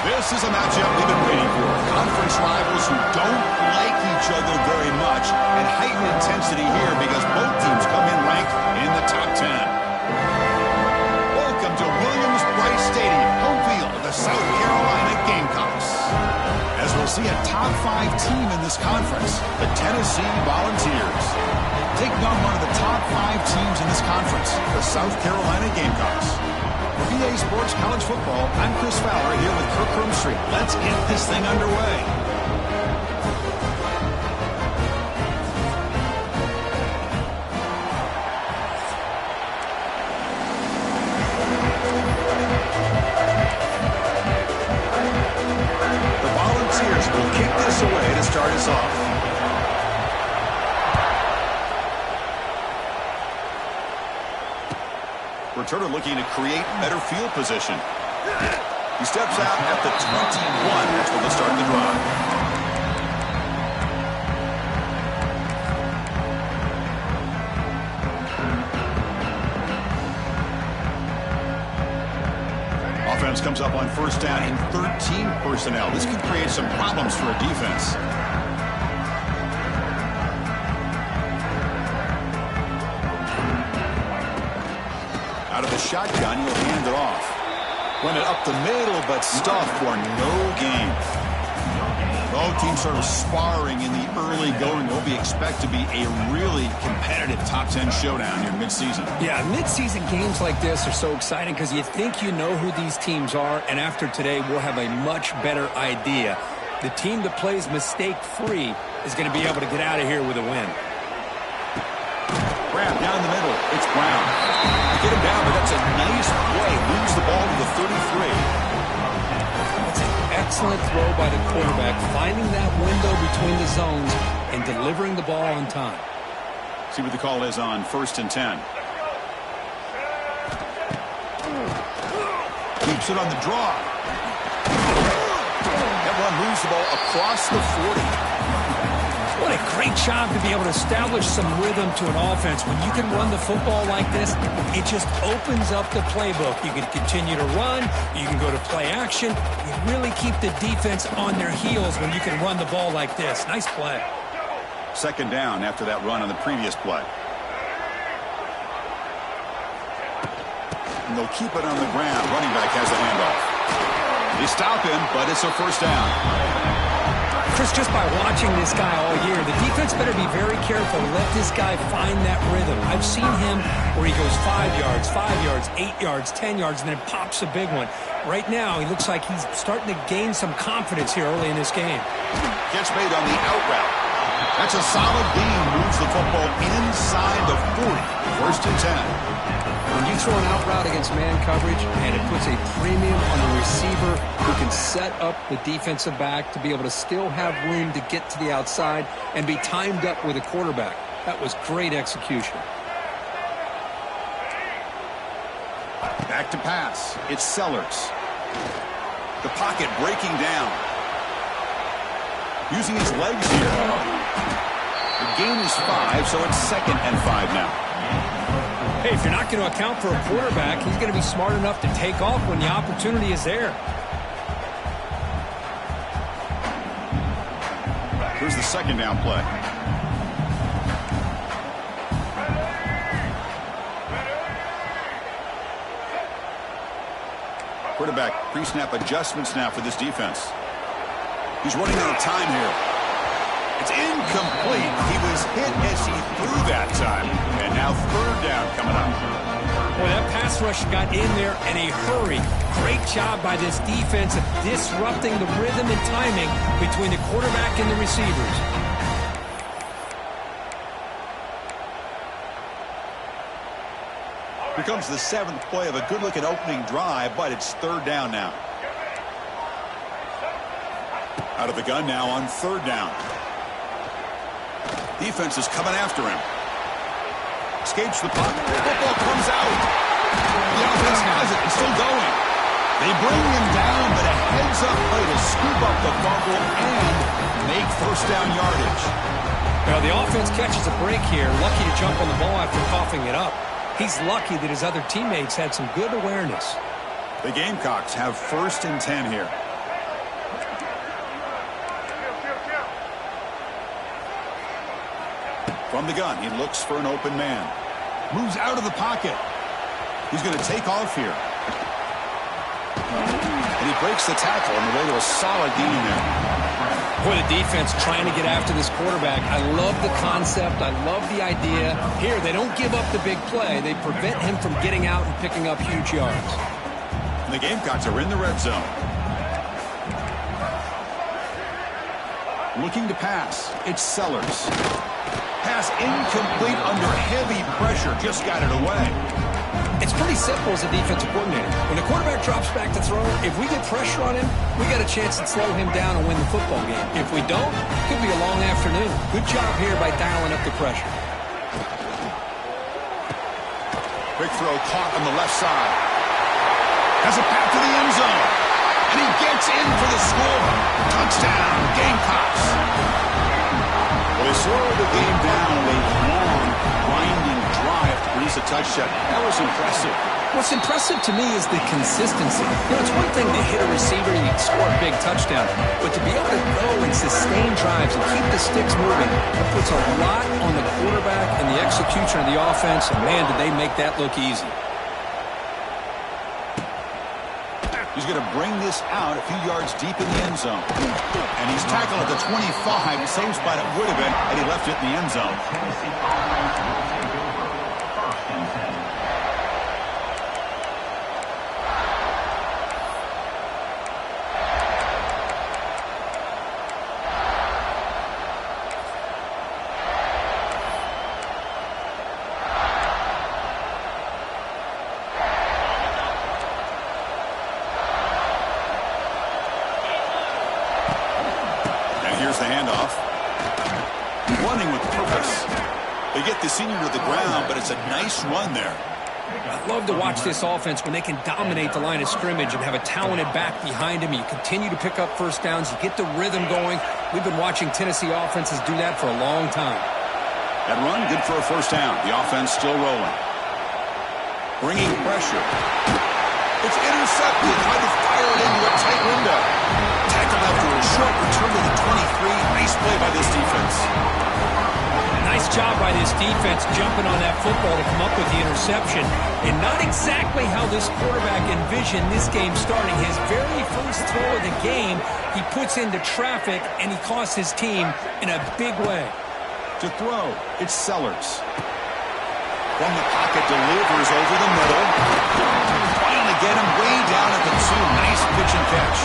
This is a matchup we've been waiting for. Conference rivals who don't like each other very much, and heightened intensity here because both teams come in ranked in the top 10. Welcome to Williams-Brice Stadium, home field of the South Carolina Gamecocks. As we'll see a top 5 team in this conference, the Tennessee Volunteers. Taking on one of the top 5 teams in this conference, the South Carolina Gamecocks. For VA Sports College Football, I'm Chris Fowler here with Kirk Street. Let's get this thing underway. The Volunteers will kick this away to start us off. Returner looking to create better field position. He steps out at the 21. That's where they'll start the drive. Offense comes up on first down in 13 personnel. This can create some problems for a defense. Out of the shotgun, he'll hand it off. Run it up the middle, but stuffed for no gain. Both teams sort of sparring in the early going. What we expect to be a really competitive top 10 showdown here mid-season. Yeah, mid-season games like this are so exciting because you think you know who these teams are, and after today, we'll have a much better idea. The team that plays mistake-free is going to be able to get out of here with a win. Grab down the middle. It's Brown. Get him down, but that's a nice play. Moves the ball to the 33. That's an excellent throw by the quarterback, finding that window between the zones and delivering the ball on time. See what the call is on 1st and 10. Keeps it on the draw. That one moves the ball across the 40. What a great job to be able to establish some rhythm to an offense. When you can run the football like this, it just opens up the playbook. You can continue to run. You can go to play action. You really keep the defense on their heels when you can run the ball like this. Nice play. Second down after that run on the previous play. And they'll keep it on the ground. Running back has the handoff. They stop him, but it's a first down. Chris, just by watching this guy all year, the defense better be very careful to let this guy find that rhythm. I've seen him where he goes 5 yards, 8 yards, 10 yards, and then pops a big one. Right now, he looks like he's starting to gain some confidence here early in this game. Catch made on the out route. That's a solid gain. Moves the football inside the 40. 1st and 10. When you throw an out route against man coverage and it puts a premium on the receiver who can set up the defensive back to be able to still have room to get to the outside and be timed up with a quarterback. That was great execution. Back to pass. It's Sellers. The pocket breaking down. Using his legs here. The gain is 5, so it's 2nd and 5 now. Hey, if you're not going to account for a quarterback, he's going to be smart enough to take off when the opportunity is there. Here's the second down play. Quarterback pre-snap adjustments now for this defense. He's running out of time here. It's incomplete. He was hit as he threw that time. And now 3rd down coming up. Well, that pass rush got in there in a hurry. Great job by this defense of disrupting the rhythm and timing between the quarterback and the receivers. Here comes the 7th play of a good-looking opening drive, but it's 3rd down now. Out of the gun now on 3rd down. Defense is coming after him. Escapes the puck. The football comes out. The offense has it. It's still going. They bring him down, but a heads-up play to scoop up the fumble and make 1st down yardage. Well, the offense catches a break here. Lucky to jump on the ball after coughing it up. He's lucky that his other teammates had some good awareness. The Gamecocks have 1st and 10 here. From the gun, he looks for an open man. Moves out of the pocket. He's going to take off here. And he breaks the tackle on the way to a solid gain there. Boy, the defense trying to get after this quarterback. I love the concept. I love the idea. Here, they don't give up the big play. They prevent him from getting out and picking up huge yards. And the Gamecocks are in the red zone. Looking to pass. It's Sellers. Pass incomplete under heavy pressure. Just got it away. It's pretty simple as a defensive coordinator. When the quarterback drops back to throw, if we get pressure on him, we got a chance to slow him down and win the football game. If we don't, it could be a long afternoon. Good job here by dialing up the pressure. Quick throw caught on the left side. Has a path to the end zone. And he gets in for the score. Touchdown, Gamecocks. Well, they slowed the game down with a long, winding drive to produce a touchdown. That was impressive. What's impressive to me is the consistency. You know, it's one thing to hit a receiver and you can score a big touchdown, but to be able to go and sustain drives and keep the sticks moving, it puts a lot on the quarterback and the execution of the offense, and man, did they make that look easy. He's going to bring this out a few yards deep in the end zone. And he's tackled at the 25, same spot it would have been had he left it in the end zone. Here's the handoff. Running with purpose. They get the senior to the ground, but it's a nice run there. I love to watch this offense when they can dominate the line of scrimmage and have a talented back behind him. You continue to pick up first downs. You get the rhythm going. We've been watching Tennessee offenses do that for a long time. That run, good for a first down. The offense still rolling. Bringing pressure. It's intercepted. Trying to fire it into a tight window. Tackled after a short return to the 23. Nice play by this defense. Nice job by this defense jumping on that football to come up with the interception. And not exactly how this quarterback envisioned this game starting. His very first throw of the game, he puts into traffic, and he costs his team in a big way. To throw, it's Sellers. From the pocket, delivers over the middle. Finally get him way down at the 2. Nice pitch and catch.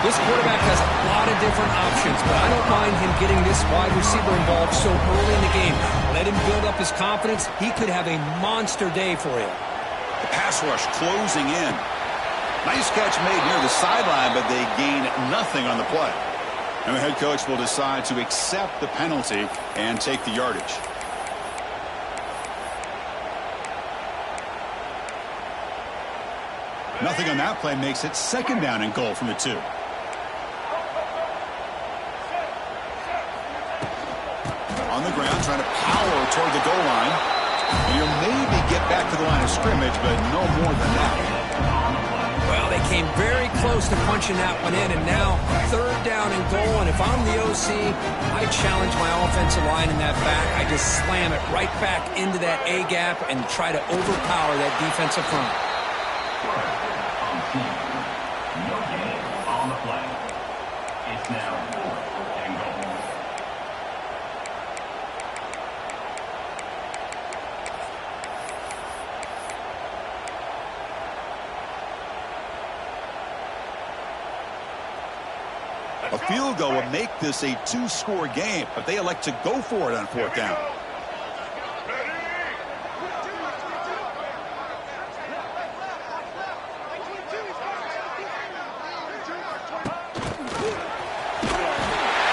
This quarterback has a lot of different options, but I don't mind him getting this wide receiver involved so early in the game. Let him build up his confidence. He could have a monster day for you. The pass rush closing in. Nice catch made near the sideline, but they gain nothing on the play. And the head coach will decide to accept the penalty and take the yardage. Nothing on that play makes it second down and goal from the 2. On the ground, trying to power toward the goal line. You'll maybe get back to the line of scrimmage, but no more than that. Well, they came very close to punching that one in, and now third down and goal. And if I'm the OC, I challenge my offensive line in that back. I just slam it right back into that A gap and try to overpower that defensive front. No gain on the play. It's now 4th and goal. A field goal would make this a 2-score game, but they elect to go for it on 4th down.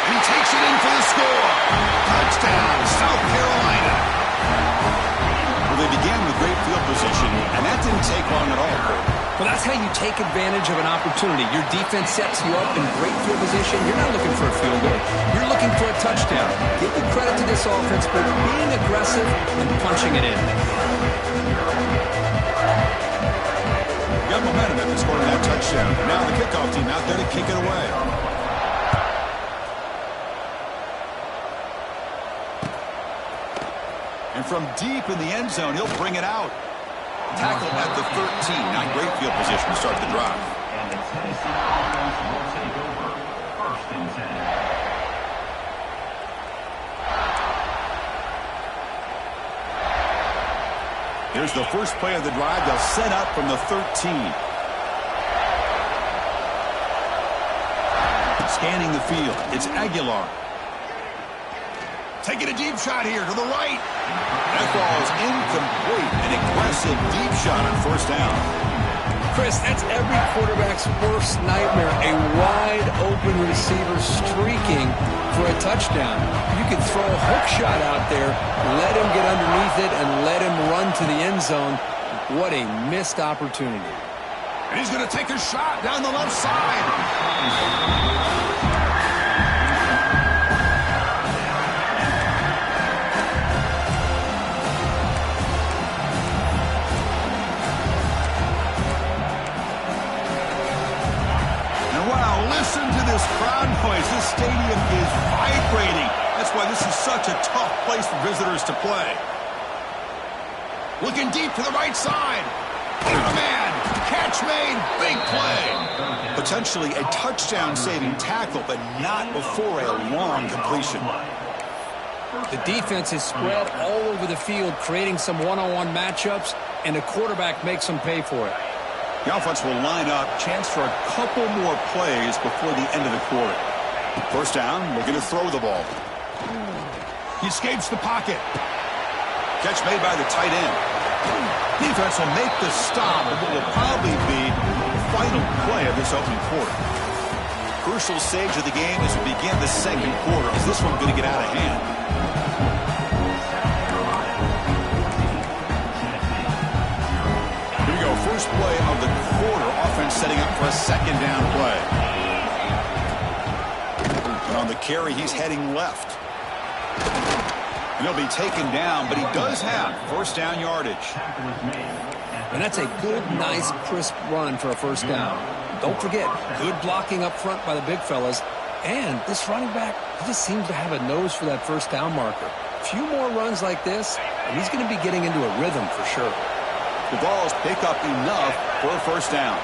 And he takes it in for the score. Touchdown, South Carolina. Well, they began with great field position, and that didn't take long at all. Well, that's how you take advantage of an opportunity. Your defense sets you up in great field position. You're not looking for a field goal. You're looking for a touchdown. Give the credit to this offense for being aggressive and punching it in. Got momentum after scoring that touchdown. Now the kickoff team out there to kick it away. from deep in the end zone. He'll bring it out. Tackle at the 13. Not great field position to start the drive. And the Tennessee offense will take over. 1st and 10. Here's the first play of the drive. They'll set up from the 13. Scanning the field. It's Aguilar. Taking a deep shot here to the right. That ball is incomplete. An aggressive deep shot on 1st down. Chris, that's every quarterback's worst nightmare. A wide-open receiver streaking for a touchdown. You could throw a hook shot out there, let him get underneath it, and let him run to the end zone. What a missed opportunity. And he's going to take a shot down the left side. Listen to this crowd noise. This stadium is vibrating. That's why this is such a tough place for visitors to play. Looking deep to the right side. Over the man. Catch made. Big play. Potentially a touchdown-saving tackle, but not before a long completion. The defense is spread all over the field, creating some one-on-one matchups, and the quarterback makes them pay for it. The offense will line up. Chance for a couple more plays before the end of the quarter. 1st down, looking to throw the ball. He escapes the pocket. Catch made by the tight end. Defense will make the stop of what will probably be the final play of this opening quarter. Crucial stage of the game as we begin the 2nd quarter. Is this one going to get out of hand? First play of the quarter. Offense setting up for a 2nd down play. And on the carry, he's heading left. And he'll be taken down, but he does have 1st down yardage. And that's a good, nice, crisp run for a 1st down. Don't forget, good blocking up front by the big fellas. And this running back, he just seems to have a nose for that 1st down marker. A few more runs like this, and he's going to be getting into a rhythm for sure. The balls pick up enough for a 1st down.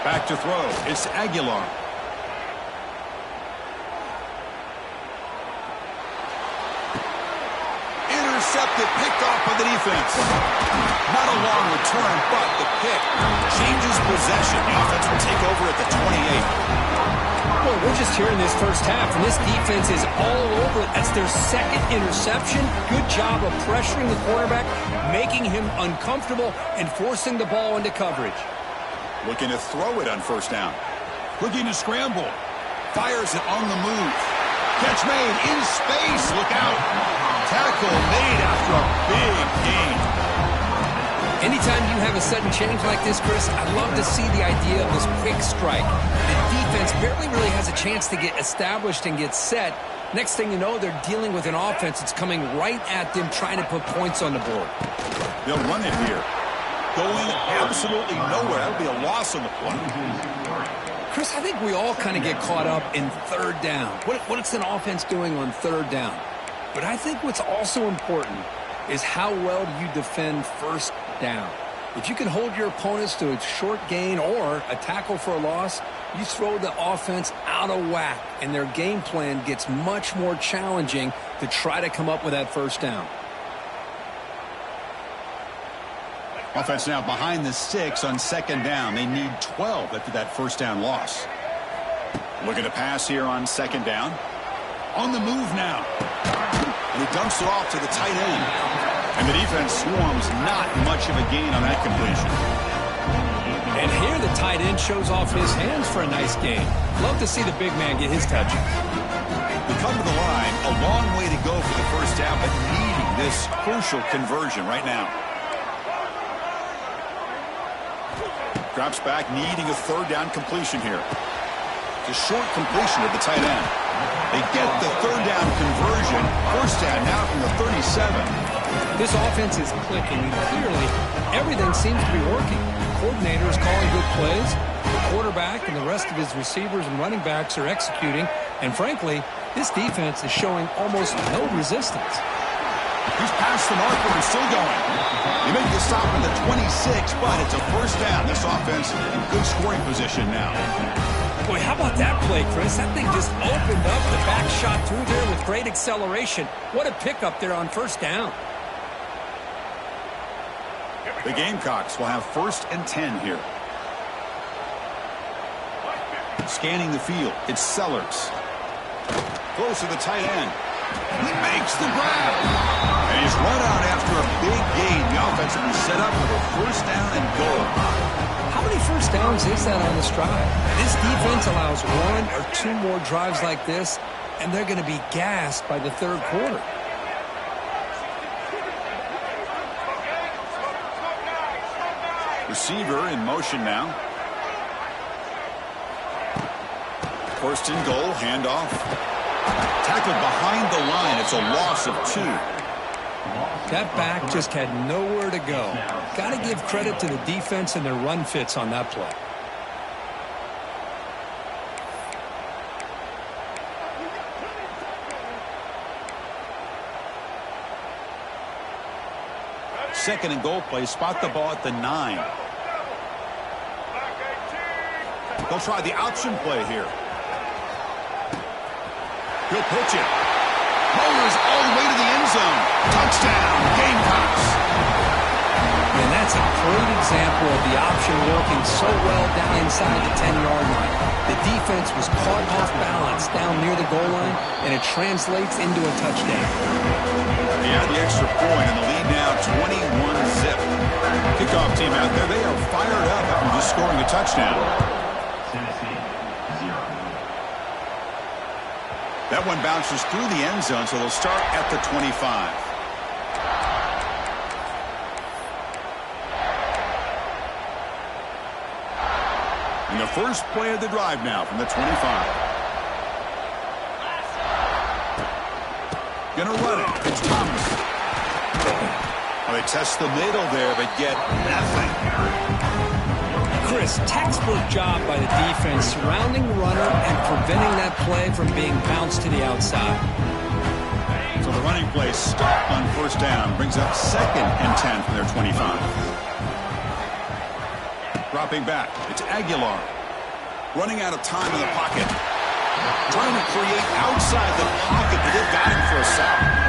Back to throw. It's Aguilar. Intercepted, picked off by the defense. Not a long return, but the pick changes possession. The offense will take over at the 28. Well, we're just here in this 1st half, and this defense is all over it. That's their 2nd interception. Good job of pressuring the quarterback, making him uncomfortable, and forcing the ball into coverage. Looking to throw it on 1st down. Looking to scramble. Fires it on the move. Catch made in space. Look out. Tackle made after a big gain. Anytime you have a sudden change like this, Chris, I'd love to see the idea of this quick strike. The defense barely really has a chance to get established and get set. Next thing you know, they're dealing with an offense that's coming right at them, trying to put points on the board. They'll run it here. Going absolutely nowhere. That'll be a loss on the play. Chris, I think we all kind of get caught up in 3rd down. What's an offense doing on 3rd down? But I think what's also important is how well do you defend 1st down. If you can hold your opponents to a short gain or a tackle for a loss, you throw the offense out of whack, and their game plan gets much more challenging to try to come up with that 1st down. Offense now behind the 6 on 2nd down. They need 12 after that 1st down loss. Looking to pass here on 2nd down. On the move now. And he dumps it off to the tight end. And the defense swarms, not much of a gain on that completion. And here the tight end shows off his hands for a nice gain. Love to see the big man get his touches. We come to the line, a long way to go for the 1st down, but needing this crucial conversion right now. Drops back, needing a 3rd down completion here. It's a short completion of the tight end. They get the 3rd down conversion. 1st down now from the 37. This offense is clicking, and clearly everything seems to be working. coordinator is calling good plays. The quarterback and the rest of his receivers and running backs are executing. And frankly, this defense is showing almost no resistance. He's past the marker and still going. They make the stop at the 26, but it's a first down. This offense in good scoring position now. Boy, how about that play, Chris? That thing just opened up. The back shot through there with great acceleration. What a pickup there on first down. The Gamecocks will have 1st and 10 here. Scanning the field, it's Sellers. Close to the tight end. He makes the grab. And he's run out after a big gain. The offense will be set up for a first down and goal. How many first downs is that on this drive? This defense allows 1 or 2 more drives like this, and they're going to be gassed by the third quarter. Receiver in motion now. 1st and goal, handoff. Tackled behind the line. It's a loss of 2. That back just had nowhere to go. Got to give credit to the defense and their run fits on that play. Second and goal play. Spot the ball at the 9. They'll try the option play here. He'll pitch it. Motors all the way to the end zone. Touchdown, Gamecocks. And that's a great example of the option working so well down inside the 10-yard line. The defense was caught off balance down near the goal line, and it translates into a touchdown. Yeah, the extra point, and the lead now 21-zip. Kickoff team out there, they are fired up after just scoring a touchdown. That one bounces through the end zone, so they'll start at the 25. And the first play of the drive now from the 25. Gonna run it. It's Thomas. Well, they test the middle there, but get nothing. Chris, textbook job by the defense surrounding the runner and preventing that play from being bounced to the outside. So the running play stopped on first down. Brings up 2nd and 10 from their 25. Dropping back. It's Aguilar. Running out of time in the pocket. Trying to create outside the pocket, but they've got him for a sack.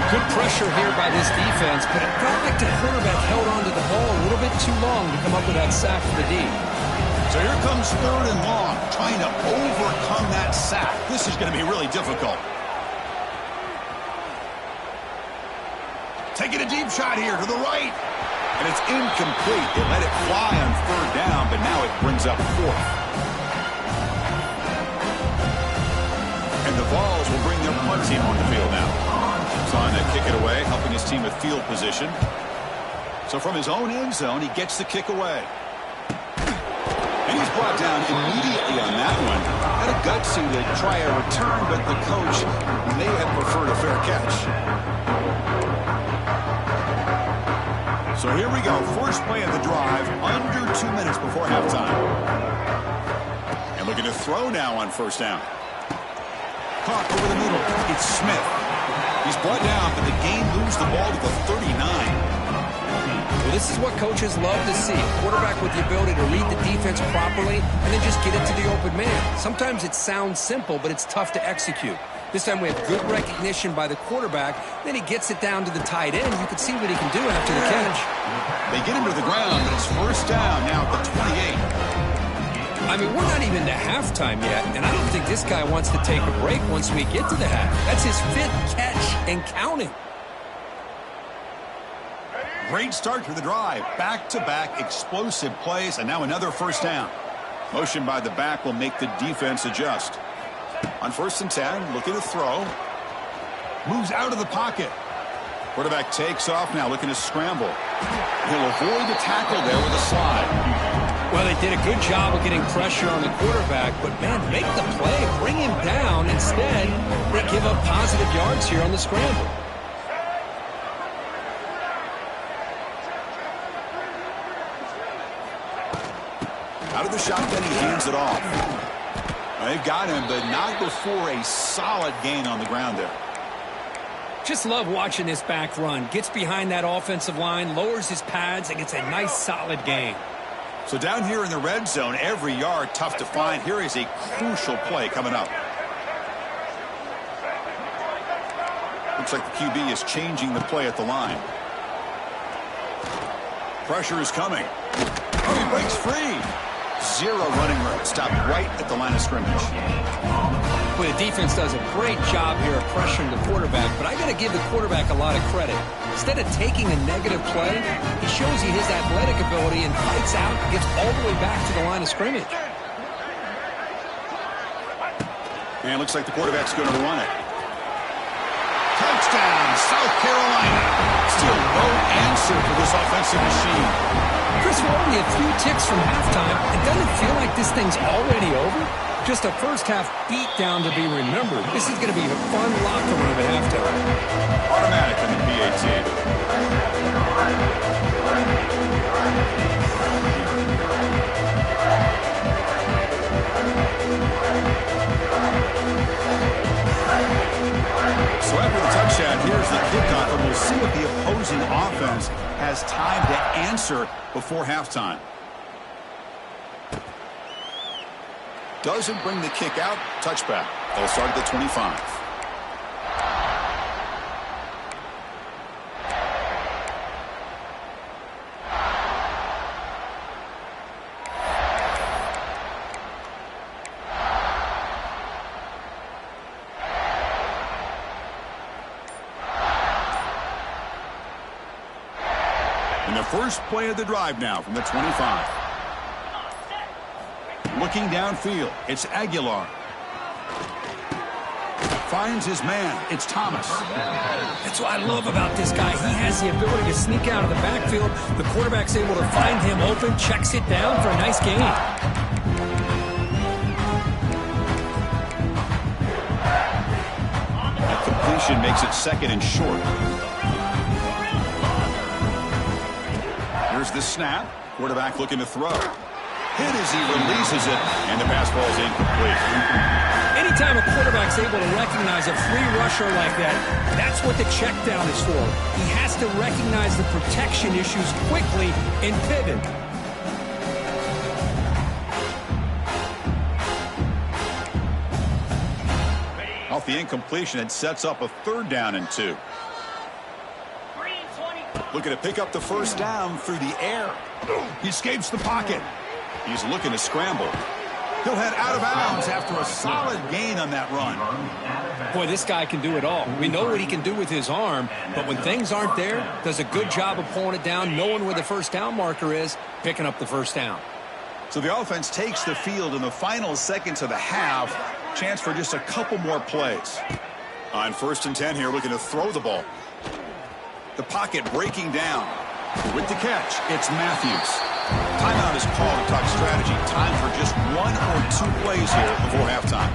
Good pressure here by this defense, but it felt like the quarterback held onto the ball a little bit too long to come up with that sack for the D. So here comes 3rd and long, trying to overcome that sack. This is going to be really difficult. Taking a deep shot here to the right. And it's incomplete. They let it fly on 3rd down, but now it brings up 4th. And the Vols will bring their punt team on the field now. Trying to kick it away, helping his team with field position. So from his own end zone, he gets the kick away. And he's brought down immediately on that one. Had a gutsy to try a return, but the coach may have preferred a fair catch. So here we go. First play of the drive, under 2 minutes before halftime. And looking to throw now on first down. Caught over the middle. It's Smith. He's brought down, but the game moves the ball to the 39. Well, this is what coaches love to see. A quarterback with the ability to read the defense properly and then just get it to the open man. Sometimes it sounds simple, but it's tough to execute. This time we have good recognition by the quarterback. Then he gets it down to the tight end. You can see what he can do after the catch. They get him to the ground, but it's first down now at the 28. I mean, we're not even to halftime yet, and I don't think this guy wants to take a break once we get to the half. That's his 5th catch and counting. Great start to the drive. Back-to-back explosive plays, and now another first down. Motion by the back will make the defense adjust. On 1st and 10, looking to throw. Moves out of the pocket. Quarterback takes off now, looking to scramble. He'll avoid the tackle there with a slide. Well, they did a good job of getting pressure on the quarterback, but, man, make the play. Bring him down. Instead, they give up positive yards here on the scramble. the shotgun, he hands it off. They've got him, but not before a solid gain on the ground there. Just love watching this back run. Gets behind that offensive line, lowers his pads, and gets a nice solid gain. So down here in the red zone, every yard tough to find. Here is a crucial play coming up. Looks like the QB is changing the play at the line. Pressure is coming. Oh, he breaks free. Zero running room. Stopped right at the line of scrimmage. Well, the defense does a great job here of pressuring the quarterback, but I got to give the quarterback a lot of credit. Instead of taking a negative play, he shows you his athletic ability and fights out, gets all the way back to the line of scrimmage. And it looks like the quarterback's going to run it. Touchdown, South Carolina. Still no answer for this offensive machine. Chris, we're only a few ticks from halftime. It doesn't feel like this thing's already over. Just a first-half beatdown to be remembered. This is going to be a fun locker room at halftime. Automatic in the PAT. So after the touchdown, here's the kickoff, and we'll see what the opposing offense has time to answer before halftime. Doesn't bring the kick out. Touchback. They'll start at the 25. And the first play of the drive now from the 25. Looking downfield, it's Aguilar. Finds his man, it's Thomas. That's what I love about this guy. He has the ability to sneak out of the backfield. The quarterback's able to find him open, checks it down for a nice gain. That completion makes it second and short. Here's the snap. Quarterback looking to throw. Hit as he releases it, and the pass ball is incomplete. Anytime a quarterback's able to recognize a free rusher like that, that's what the check down is for. He has to recognize the protection issues quickly and pivot. Off the incompletion, it sets up a 3rd down and 2. Looking to pick up the first down through the air. He escapes the pocket. He's looking to scramble. He'll head out of bounds after a solid gain on that run. Boy, this guy can do it all. We know what he can do with his arm, but when things aren't there, does a good job of pulling it down, knowing where the first down marker is, picking up the first down. So the offense takes the field in the final seconds of the half. Chance for just a couple more plays. On 1st and 10 here, looking to throw the ball. The pocket breaking down. With the catch, it's Matthews. Timeout is called to talk strategy. Time for just 1 or 2 plays here before halftime.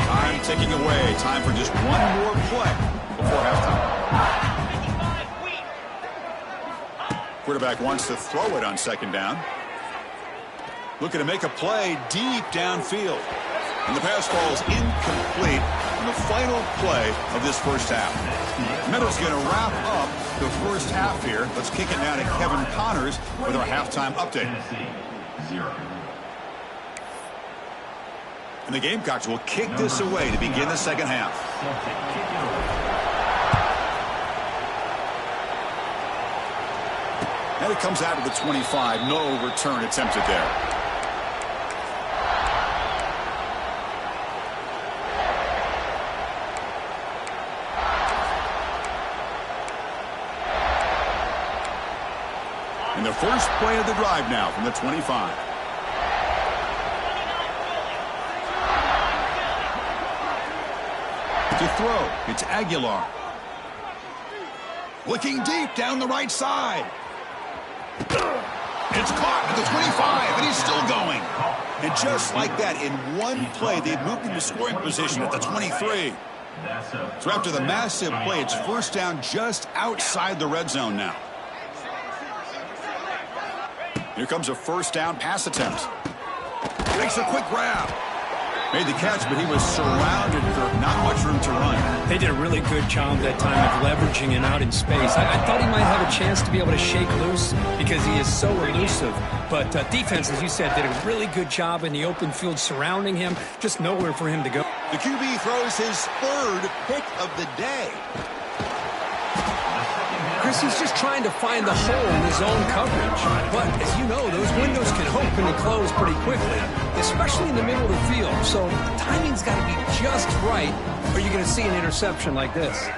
Time ticking away. Time for just 1 more play before halftime. Quarterback wants to throw it on 2nd down. Looking to make a play deep downfield. And the pass falls incomplete on the final play of this first half. Meadow's going to wrap up the first half here. Let's kick it now to Kevin Connors with our halftime update. And the Gamecocks will kick this away to begin the second half. And it comes out of the 25. No return attempted there. And the first play of the drive now from the 25. To throw, it's Aguilar. Looking deep down the right side. It's caught at the 25, and he's still going. And just like that, in one play, they've moved into scoring position at the 23. So after the massive play, it's first down just outside the red zone now. Here comes a first down pass attempt. Makes a quick grab. Made the catch, but he was surrounded for not much room to run. They did a really good job that time of leveraging him out in space. I thought he might have a chance to be able to shake loose because he is so elusive. But defense, as you said, did a really good job in the open field surrounding him. Just nowhere for him to go. The QB throws his third pick of the day. Chris, he's just trying to find the hole in his own coverage. But, as you know, those windows can open and close pretty quickly, especially in the middle of the field. So the timing's got to be just right, or you're going to see an interception like this.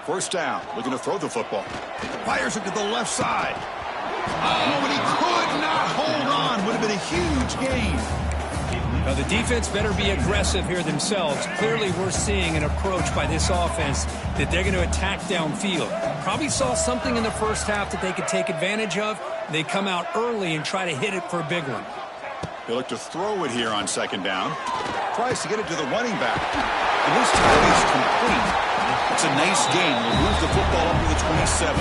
First down, looking to throw the football. Fires it to the left side. Oh, but he could not hold on. Would have been a huge gain. Now, the defense better be aggressive here themselves. Clearly, we're seeing an approach by this offense that they're going to attack downfield. Probably saw something in the first half that they could take advantage of. They come out early and try to hit it for a big one. They look to throw it here on second down. Tries to get it to the running back. And this time he's complete. It's a nice gain. Will move the football up to the 27.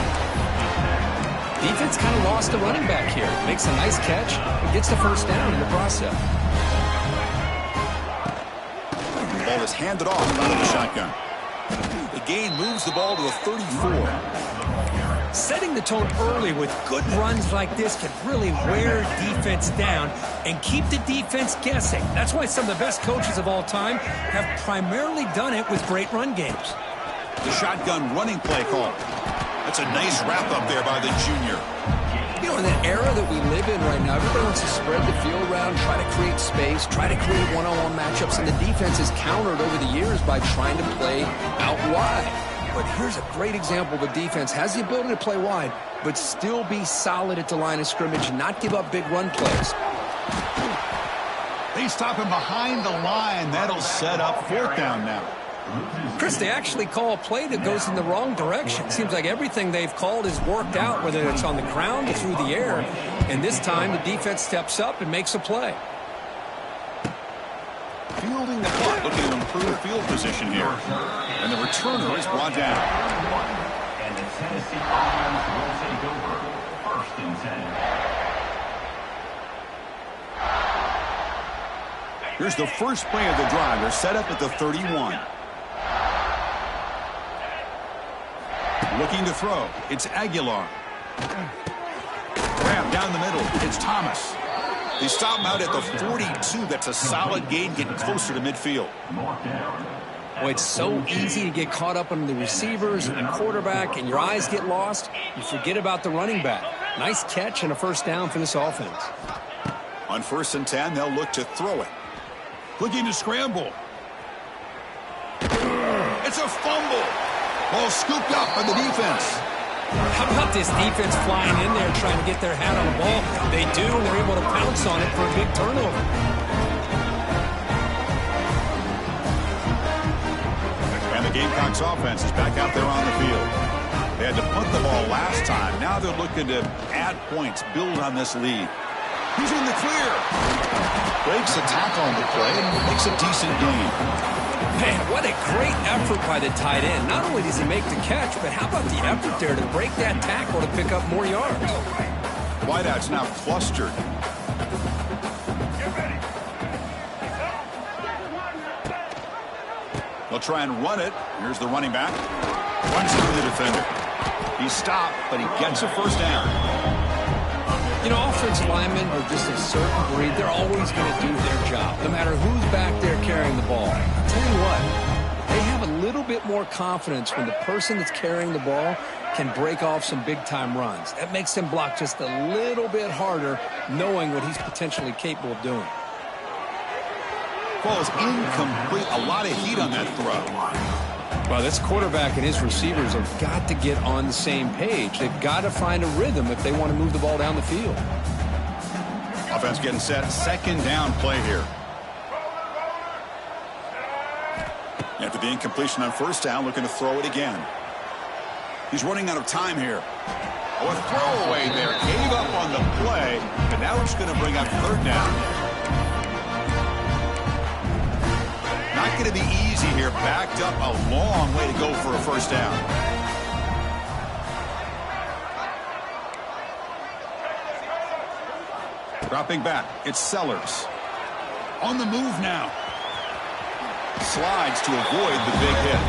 Defense kind of lost the running back here. Makes a nice catch and gets the first down in the process. The ball is handed off out of the shotgun. The gain moves the ball to the 34. Setting the tone early with good runs like this can really wear defense down and keep the defense guessing. That's why some of the best coaches of all time have primarily done it with great run games. The shotgun running play call. That's a nice wrap up there by the junior. You know, in that era that we live in right now, everybody wants to spread the field around, try to create space, try to create one-on-one matchups, and the defense has countered over the years by trying to play out wide. But here's a great example of a defense has the ability to play wide, but still be solid at the line of scrimmage, not give up big run plays. They stop him behind the line. That'll set up fourth down now. Chris, they actually call a play that goes in the wrong direction. Seems like everything they've called has worked out, whether it's on the ground or through the air. And this time, the defense steps up and makes a play. Fielding the punt, looking to improve field position here. And the returner is brought down. And the Tennessee offense will take over. First and 10. Here's the first play of the drive. They're set up at the 31. Looking to throw. It's Aguilar. Grab down the middle. It's Thomas. They stop him out at the 42. That's a solid gain, getting closer to midfield. Boy, it's so easy to get caught up on the receivers and the quarterback, and your eyes get lost. You forget about the running back. Nice catch and a first down for this offense. On 1st and 10, they'll look to throw it. Looking to scramble. It's a fumble. Ball scooped up by the defense. How about this defense flying in there trying to get their hat on the ball? They do, and they're able to pounce on it for a big turnover. And the Gamecocks offense is back out there on the field. They had to punt the ball last time. Now they're looking to add points, build on this lead. He's in the clear. Breaks a tackle on the play and makes a decent gain. Man, what a great effort by the tight end. Not only does he make the catch, but how about the effort there to break that tackle to pick up more yards? Wideout's now clustered. They'll try and run it. Here's the running back. Runs through the defender. He's stopped, but he gets a first down. You know, offensive linemen are just a certain breed. They're always going to do their job, no matter who's back there carrying the ball. I'll tell you what, they have a little bit more confidence when the person that's carrying the ball can break off some big-time runs. That makes them block just a little bit harder, knowing what he's potentially capable of doing. Ball is incomplete. A lot of heat on that throw. Well, this quarterback and his receivers have got to get on the same page. They've got to find a rhythm if they want to move the ball down the field. Offense getting set. Second down play here. After the incompletion on first down, looking to throw it again. He's running out of time here. Oh, a throwaway there. Gave up on the play, but now it's going to bring up third down. going to be easy here. Backed up a long way to go for a first down. Dropping back, it's Sellers. On the move now. Slides to avoid the big hit.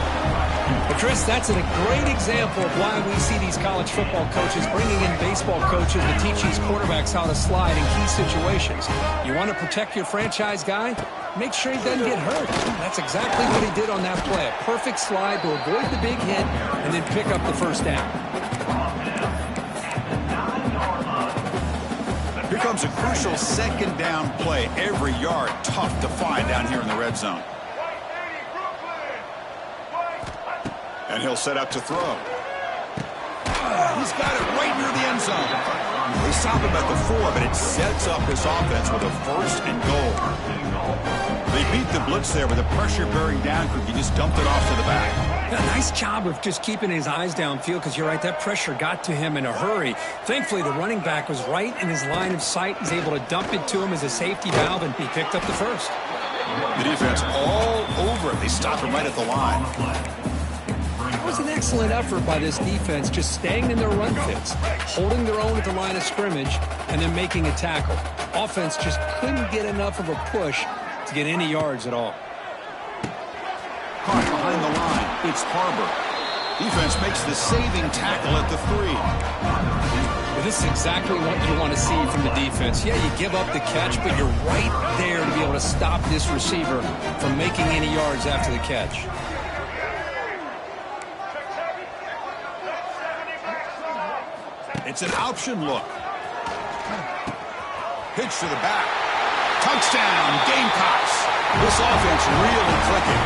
Well, Chris, that's a great example of why we see these college football coaches bringing in baseball coaches to teach these quarterbacks how to slide in key situations. You want to protect your franchise guy? Make sure he doesn't get hurt. That's exactly what he did on that play. A perfect slide to avoid the big hit and then pick up the first down. Here comes a crucial second down play. Every yard tough to find down here in the red zone. And he'll set up to throw. He's got it right near the end zone. They stop him at the 4, but it sets up this offense with a first and goal. They beat the blitz there with a pressure-bearing down group. He just dumped it off to the back. Yeah, nice job of just keeping his eyes downfield, because you're right, that pressure got to him in a hurry. Thankfully, the running back was right in his line of sight. He's able to dump it to him as a safety valve, and he picked up the first. The defense all over him. They stop him right at the line. It was an excellent effort by this defense, just staying in their run fits, holding their own at the line of scrimmage, and then making a tackle. Offense just couldn't get enough of a push to get any yards at all. Caught behind the line. It's Harbor. Defense makes the saving tackle at the 3. Well, this is exactly what you want to see from the defense. Yeah, you give up the catch, but you're right there to be able to stop this receiver from making any yards after the catch. It's an option look. Pitch to the back. Touchdown, Gamecocks. This offense really clicking.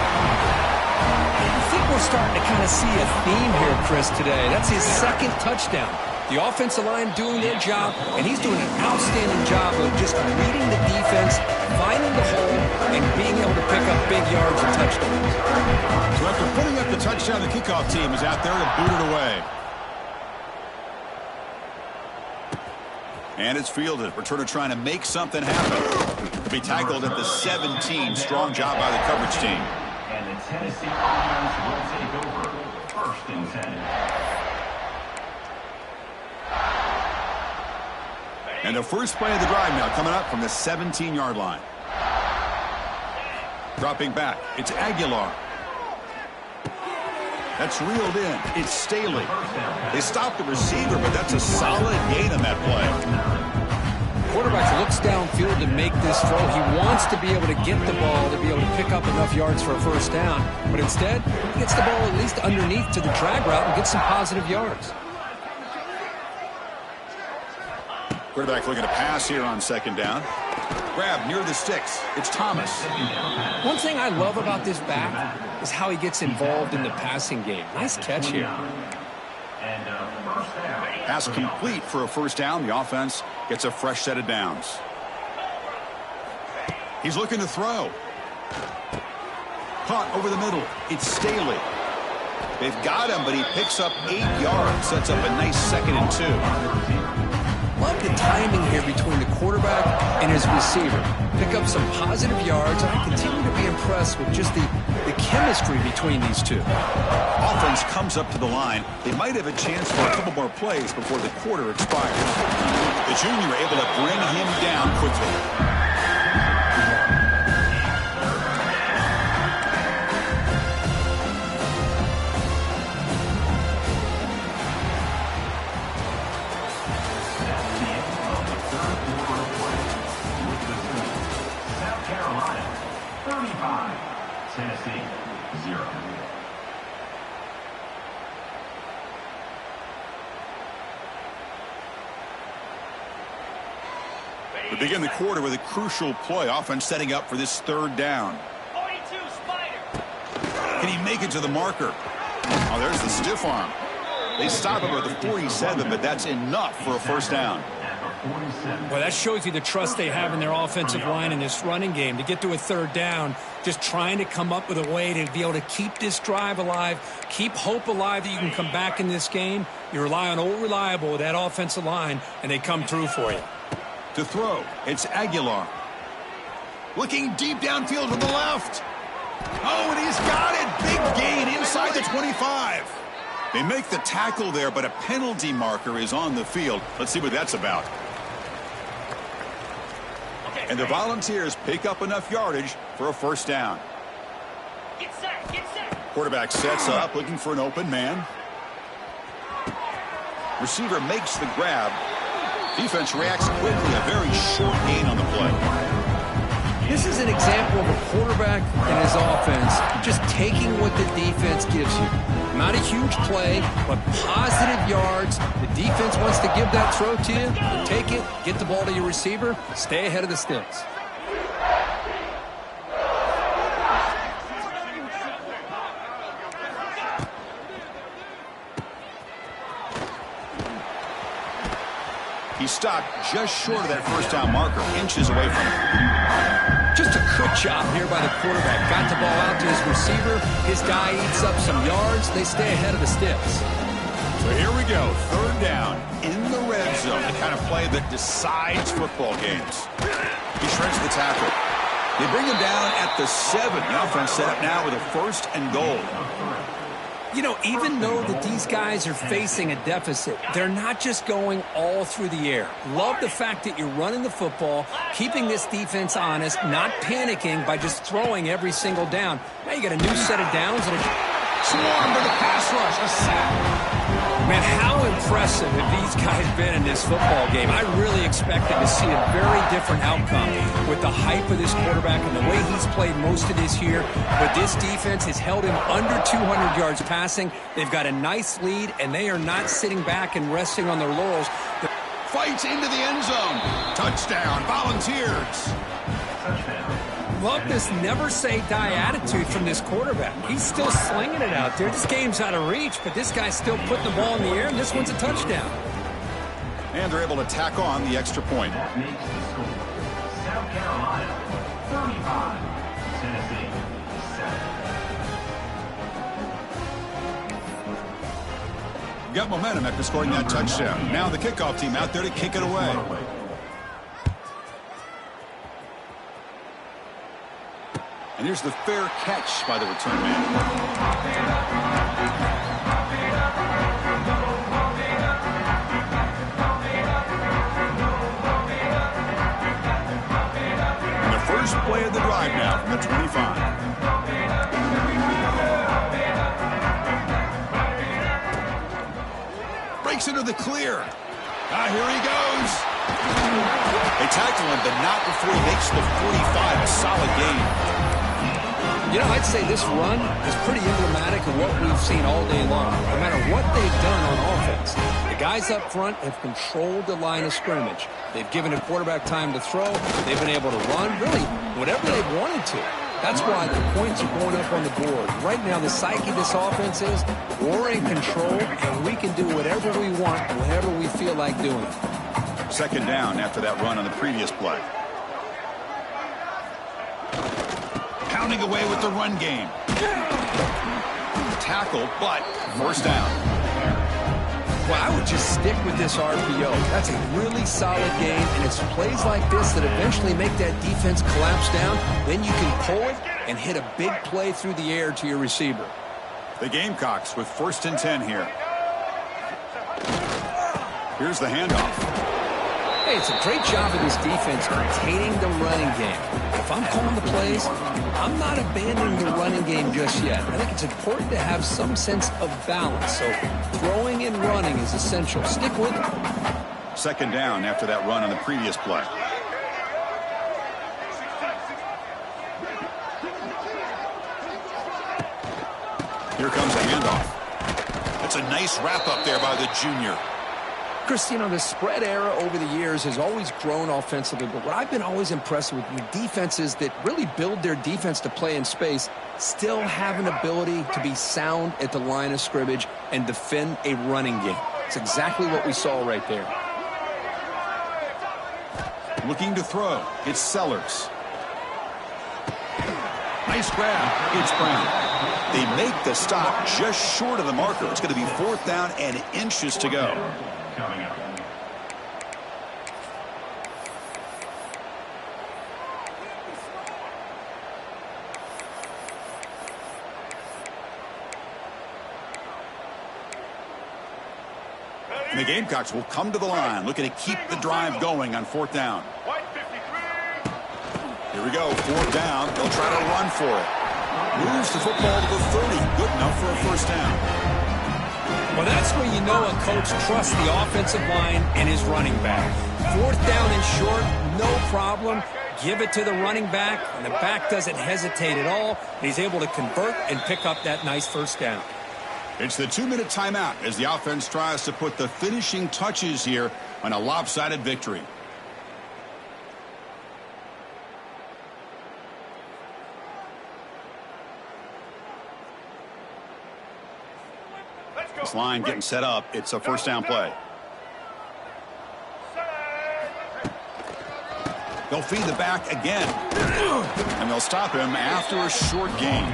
I think we're starting to kind of see a theme here, Chris, today. That's his second touchdown. The offensive line doing their job, and he's doing an outstanding job of just reading the defense, finding the hole, and being able to pick up big yards and touchdowns. So after putting up the touchdown, the kickoff team is out there to boot it away. And it's fielded. Returner trying to make something happen. To be tackled at the 17. Strong job by the coverage team. And the Tennessee offense will take over. First and 10. And the first play of the drive now coming up from the 17-yard line. Dropping back. It's Aguilar. That's reeled in. It's Staley. They stopped the receiver, but that's a solid gain on that play. Quarterback looks downfield to make this throw. He wants to be able to get the ball to be able to pick up enough yards for a first down. But instead, he gets the ball at least underneath to the drag route and gets some positive yards. Quarterback looking to pass here on second down. Grab near the sticks. It's Thomas. One thing I love about this back is how he gets involved in the passing game. Nice catch here. Pass complete for a first down. The offense gets a fresh set of downs. He's looking to throw. Caught over the middle. It's Staley. They've got him, but he picks up 8 yards. Sets up a nice 2nd and 2. Love the timing here between the quarterback and his receiver. Pick up some positive yards, and I continue to be impressed with just the chemistry between these two. Offense comes up to the line. They might have a chance for a couple more plays before the quarter expires. The junior able to bring him down quickly. Tennessee, 0. We begin the quarter with a crucial play. Offense setting up for this third down. Can he make it to the marker? Oh, there's the stiff arm. They stop him at the 47, but that's enough for a first down. Well, that shows you the trust they have in their offensive line in this running game. To get to a third down, just trying to come up with a way to be able to keep this drive alive, keep hope alive that you can come back in this game. You rely on old reliable with that offensive line, and they come through for you. To throw, it's Aguilar. Looking deep downfield to the left. Oh, and he's got it. Big gain inside the 25. They make the tackle there, but a penalty marker is on the field. Let's see what that's about. And the Volunteers pick up enough yardage for a first down. Get set, get set. Quarterback sets up, looking for an open man. Receiver makes the grab. Defense reacts quickly. A very short gain on the play. This is an example of a quarterback and his offense just taking what the defense gives you. Not a huge play, but positive yards. The defense wants to give that throw to you. Take it, get the ball to your receiver, stay ahead of the sticks. He stopped just short of that first down marker, inches away from it. Just a good job here by the quarterback. Got the ball out to his receiver. His guy eats up some yards. They stay ahead of the sticks. So here we go. Third down in the red zone. The kind of play that decides football games. He shreds the tackle. They bring him down at the 7. The offense set up now with a first and goal. You know, even though that these guys are facing a deficit, they're not just going all through the air. Love the fact that you're running the football, keeping this defense honest, not panicking by just throwing every single down. Now you got a new set of downs and a Swarm to the pass rush. A sack. Man, how impressive have these guys been in this football game? I really expected to see a very different outcome with the hype of this quarterback and the way he's played most of this year. But this defense has held him under 200 yards passing. They've got a nice lead, and they are not sitting back and resting on their laurels. Fights into the end zone. Touchdown, Volunteers. Love this never-say-die attitude from this quarterback. He's still slinging it out there. This game's out of reach, but this guy's still putting the ball in the air, and this one's a touchdown. And they're able to tack on the extra point. That makes the score. South Carolina, 35. Tennessee, 7. Got momentum after scoring that touchdown. Now the kickoff team out there to kick it away. And here's the fair catch by the return man. And the first play of the drive now from the 25. Breaks into the clear. Here he goes. They tackle him, but not before he makes the 45. A solid gain. You know, I'd say this run is pretty emblematic of what we've seen all day long, no matter what they've done on offense. The guys up front have controlled the line of scrimmage. They've given the quarterback time to throw. They've been able to run, really, whatever they've wanted to. That's why the points are going up on the board. Right now, the psyche of this offense is we're in control, and we can do whatever we want, whenever we feel like doing it. Second down after that run on the previous play. Pounding away with the run game. Tackle, but first down. Well, I would just stick with this RPO. That's a really solid game, and it's plays like this that eventually make that defense collapse down. Then you can pull it and hit a big play through the air to your receiver. The Gamecocks with 1st and 10 here. Here's the handoff. Hey, it's a great job of this defense containing the running game. If I'm calling the plays, I'm not abandoning the running game just yet. I think it's important to have some sense of balance. So throwing and running is essential. Stick with it. Second down after that run on the previous play. Here comes a handoff. That's a nice wrap up there by the junior. Chris, you know, the spread era over the years has always grown offensively, but what I've been always impressed with defenses that really build their defense to play in space still have an ability to be sound at the line of scrimmage and defend a running game. It's exactly what we saw right there. Looking to throw. It's Sellers. Nice grab. It's Brown. They make the stop just short of the marker. It's going to be 4th down and inches to go. Coming up. And the Gamecocks will come to the line, looking to keep the drive going on 4th down. Here we go, 4th down. They'll try to run for it. Moves the football to the 30. Good enough for a 1st down. Well, that's where you know a coach trusts the offensive line and his running back. 4th down and short, no problem. Give it to the running back, and the back doesn't hesitate at all. He's able to convert and pick up that nice 1st down. It's the 2-minute timeout as the offense tries to put the finishing touches here on a lopsided victory. This line getting set up. It's a 1st down play. They'll feed the back again. And they'll stop him after a short gain.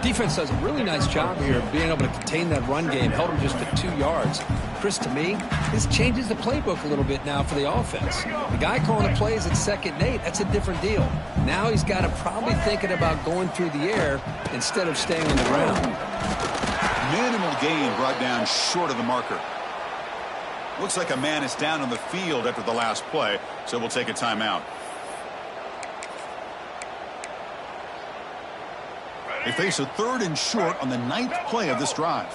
Defense does a really nice job here of being able to contain that run game. Held him just at 2 yards. Chris, to me, this changes the playbook a little bit now for the offense. The guy calling the plays at 2nd and 8, that's a different deal. Now he's got to probably thinking about going through the air instead of staying on the ground. Minimal gain brought down short of the marker. Looks like a man is down on the field after the last play, so we'll take a timeout. They face a 3rd and short on the 9th play of this drive.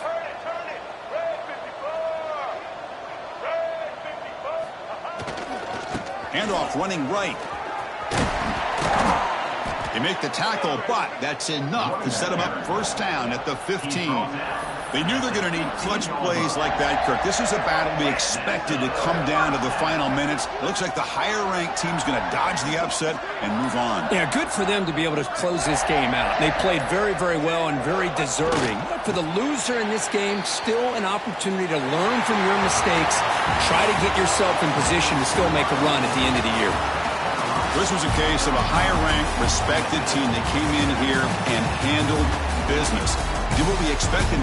Handoff running right. They make the tackle, but that's enough to set them up 1st down at the 15. They knew they're going to need clutch plays like that, Kirk. This is a battle we expected to come down to the final minutes. It looks like the higher-ranked team's going to dodge the upset and move on. Yeah, good for them to be able to close this game out. They played very, very well and very deserving. But for the loser in this game, still an opportunity to learn from your mistakes. Try to get yourself in position to still make a run at the end of the year. This was a case of a higher-ranked, respected team that came in here and handled business. Did what we expected.